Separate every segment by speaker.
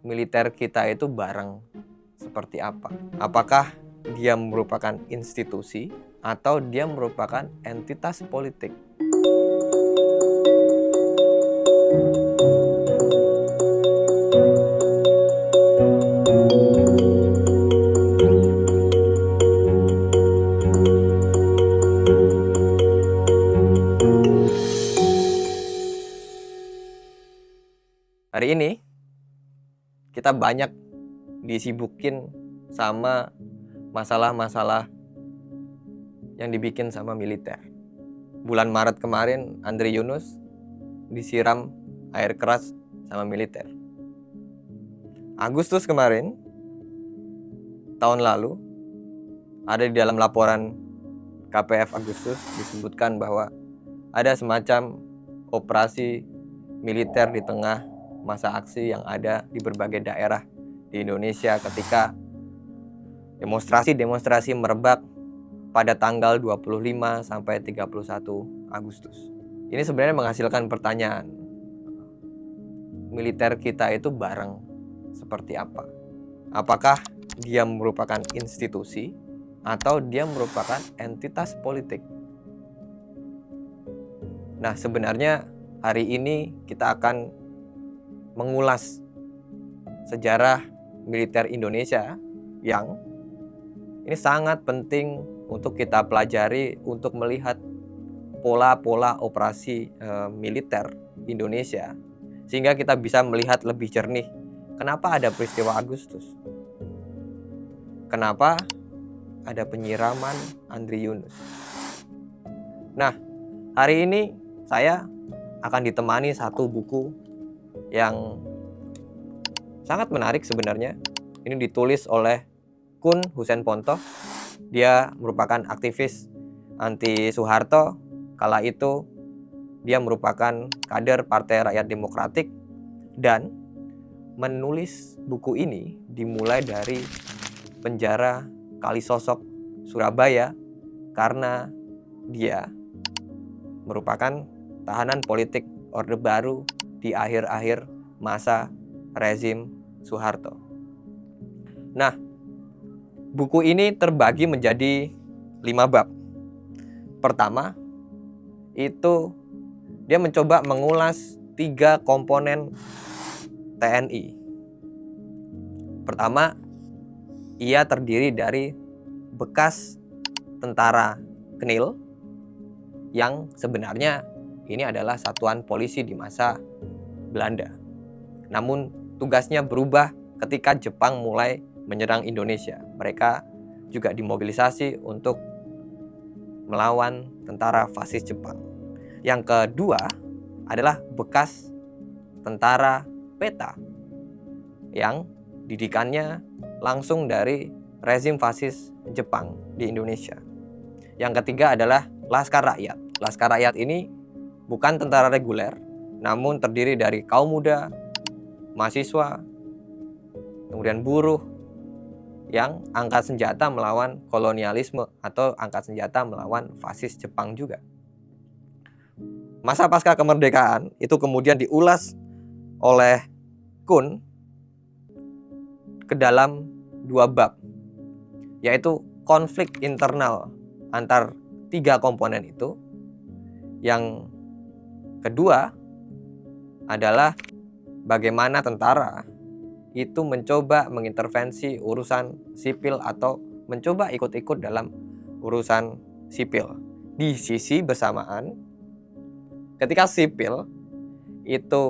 Speaker 1: militer kita itu barang seperti apa? Apakah dia merupakan institusi atau dia merupakan entitas politik? Hari ini kita banyak disibukin sama masalah-masalah yang dibikin sama militer. Bulan Maret kemarin Andre Yunus disiram air keras sama militer. Agustus kemarin tahun lalu ada di dalam laporan KPF Agustus disebutkan bahwa ada semacam operasi militer di tengah masa aksi yang ada di berbagai daerah di Indonesia ketika demonstrasi merebak pada tanggal 25 sampai 31 Agustus. Ini sebenarnya menghasilkan pertanyaan. Militer kita itu barang seperti apa? Apakah dia merupakan institusi atau dia merupakan entitas politik? Nah, sebenarnya hari ini kita akan mengulas sejarah militer Indonesia yang ini sangat penting untuk kita pelajari untuk melihat pola-pola operasi militer Indonesia sehingga kita bisa melihat lebih jernih kenapa ada peristiwa Agustus, kenapa ada penyiraman Andre Yunus. Nah, hari ini saya akan ditemani satu buku yang sangat menarik sebenarnya. Ini ditulis oleh Kun Hussein Pontoh. Dia merupakan aktivis anti Soeharto. Kala itu dia merupakan kader Partai Rakyat Demokratik dan menulis buku ini dimulai dari penjara Kalisosok, Surabaya, karena dia merupakan tahanan politik Orde Baru di akhir-akhir masa rezim Soeharto. Nah, buku ini terbagi menjadi 5 bab. Pertama, itu dia mencoba mengulas 3 komponen TNI. Pertama, ia terdiri dari bekas tentara KNIL yang sebenarnya ini adalah satuan polisi di masa Belanda. Namun tugasnya berubah ketika Jepang mulai menyerang Indonesia. Mereka juga dimobilisasi untuk melawan tentara fasis Jepang. Yang kedua adalah bekas tentara PETA yang didikannya langsung dari rezim fasis Jepang di Indonesia. Yang ketiga adalah Laskar Rakyat. Laskar Rakyat ini bukan tentara reguler, namun terdiri dari kaum muda, mahasiswa, kemudian buruh yang angkat senjata melawan kolonialisme atau angkat senjata melawan fasis Jepang juga. Masa pasca kemerdekaan itu kemudian diulas oleh Kun ke dalam 2 bab, yaitu konflik internal antar 3 komponen itu. Yang kedua adalah bagaimana tentara itu mencoba mengintervensi urusan sipil atau mencoba ikut-ikut dalam urusan sipil. Di sisi bersamaan, ketika sipil itu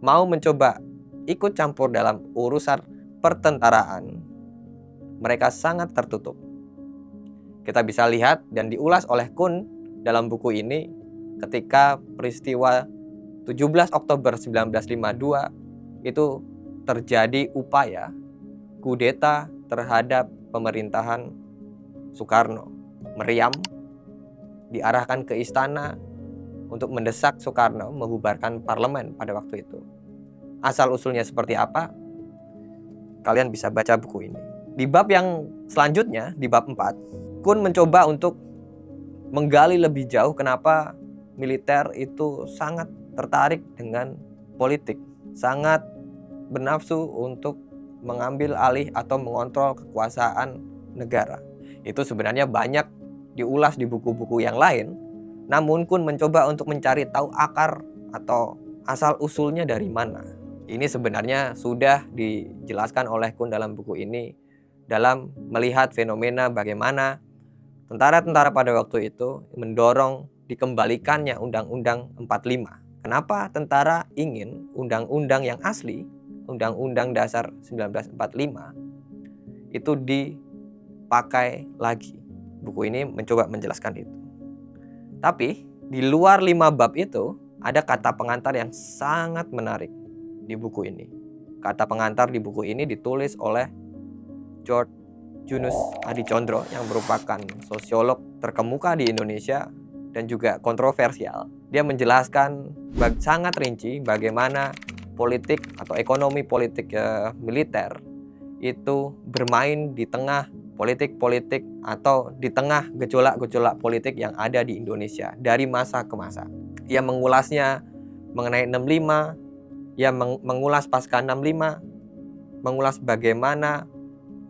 Speaker 1: mau mencoba ikut campur dalam urusan pertentaraan, mereka sangat tertutup. Kita bisa lihat dan diulas oleh Kun dalam buku ini ketika peristiwa 17 Oktober 1952 itu terjadi upaya kudeta terhadap pemerintahan Soekarno. Meriam diarahkan ke istana untuk mendesak Soekarno membubarkan parlemen pada waktu itu. Asal-usulnya seperti apa? Kalian bisa baca buku ini. Di bab yang selanjutnya, di bab 4, Kun mencoba untuk menggali lebih jauh kenapa militer itu sangat tertarik dengan politik, sangat bernafsu untuk mengambil alih atau mengontrol kekuasaan negara. Itu sebenarnya banyak diulas di buku-buku yang lain, namun Kun mencoba untuk mencari tahu akar atau asal usulnya dari mana. Ini sebenarnya sudah dijelaskan oleh Kun dalam buku ini dalam melihat fenomena bagaimana tentara-tentara pada waktu itu mendorong dikembalikannya Undang-Undang 45. Kenapa tentara ingin undang-undang yang asli, Undang-Undang Dasar 1945, itu dipakai lagi. Buku ini mencoba menjelaskan itu. Tapi di luar 5 bab itu ada kata pengantar yang sangat menarik di buku ini. Kata pengantar di buku ini ditulis oleh George Junus Adicondro yang merupakan sosiolog terkemuka di Indonesia dan juga kontroversial. Dia menjelaskan sangat rinci bagaimana politik atau ekonomi politik militer itu bermain di tengah politik-politik atau di tengah gejolak-gejolak politik yang ada di Indonesia dari masa ke masa. Ia mengulasnya mengenai 65, ia mengulas pasca 65, mengulas bagaimana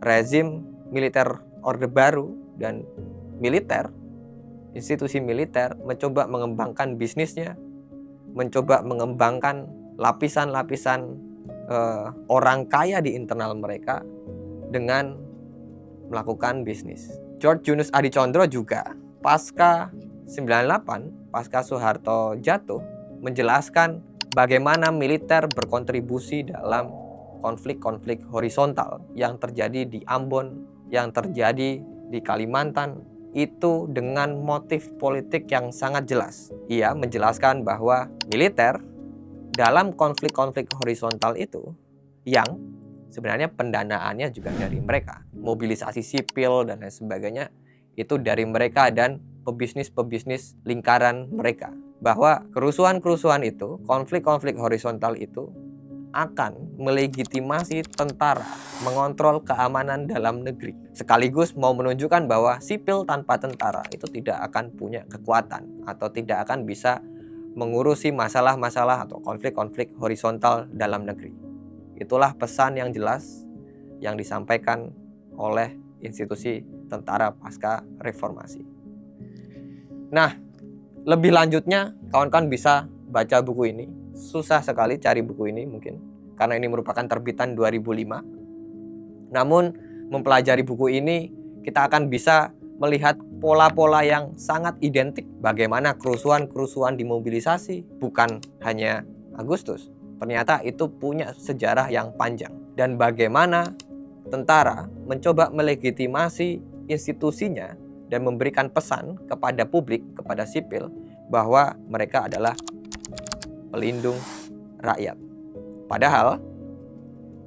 Speaker 1: rezim militer Orde Baru dan militer, institusi militer mencoba mengembangkan bisnisnya, mencoba mengembangkan lapisan-lapisan orang kaya di internal mereka dengan melakukan bisnis. George Junus Adicondro juga pasca 98, pasca Soeharto jatuh, menjelaskan bagaimana militer berkontribusi dalam konflik-konflik horizontal yang terjadi di Ambon, yang terjadi di Kalimantan, itu dengan motif politik yang sangat jelas. Ia menjelaskan bahwa militer dalam konflik-konflik horizontal itu yang sebenarnya pendanaannya juga dari mereka. Mobilisasi sipil dan lain sebagainya itu dari mereka dan pebisnis-pebisnis lingkaran mereka. Bahwa kerusuhan-kerusuhan itu, konflik-konflik horizontal itu akan melegitimasi tentara mengontrol keamanan dalam negeri. Sekaligus mau menunjukkan bahwa sipil tanpa tentara itu tidak akan punya kekuatan atau tidak akan bisa mengurusi masalah-masalah atau konflik-konflik horizontal dalam negeri. Itulah pesan yang jelas yang disampaikan oleh institusi tentara pasca reformasi. Nah, lebih lanjutnya kawan-kawan bisa baca buku ini. Susah sekali cari buku ini mungkin karena ini merupakan terbitan 2005. Namun mempelajari buku ini kita akan bisa melihat pola-pola yang sangat identik bagaimana kerusuhan-kerusuhan dimobilisasi bukan hanya Agustus. Ternyata itu punya sejarah yang panjang dan bagaimana tentara mencoba melegitimasi institusinya dan memberikan pesan kepada publik, kepada sipil bahwa mereka adalah pelindung rakyat. Padahal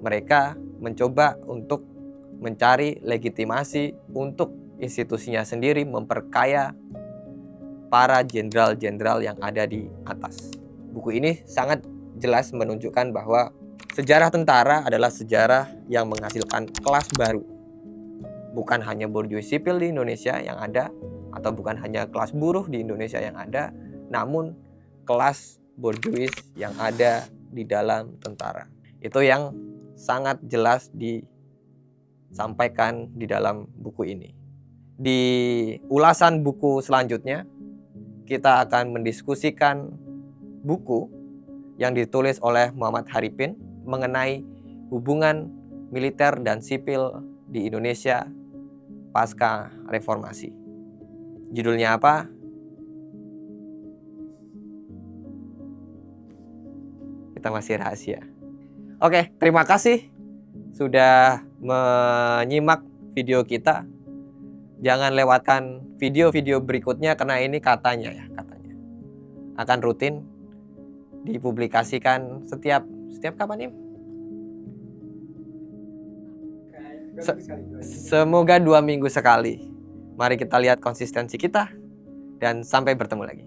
Speaker 1: mereka mencoba untuk mencari legitimasi untuk institusinya sendiri, memperkaya para jenderal-jenderal yang ada di atas. Buku ini sangat jelas menunjukkan bahwa sejarah tentara adalah sejarah yang menghasilkan kelas baru. Bukan hanya borjuis sipil di Indonesia yang ada, atau bukan hanya kelas buruh di Indonesia yang ada, namun kelas borjuis yang ada di dalam tentara. Itu yang sangat jelas disampaikan di dalam buku ini. Di ulasan buku selanjutnya, kita akan mendiskusikan buku yang ditulis oleh Muhammad Haripin mengenai hubungan militer dan sipil di Indonesia pasca reformasi. Judulnya apa? Kita masih rahasia. Oke, terima kasih sudah menyimak video kita. Jangan lewatkan video-video berikutnya karena ini katanya akan rutin dipublikasikan setiap kapan nih? Semoga 2 minggu sekali. Mari kita lihat konsistensi kita dan sampai bertemu lagi.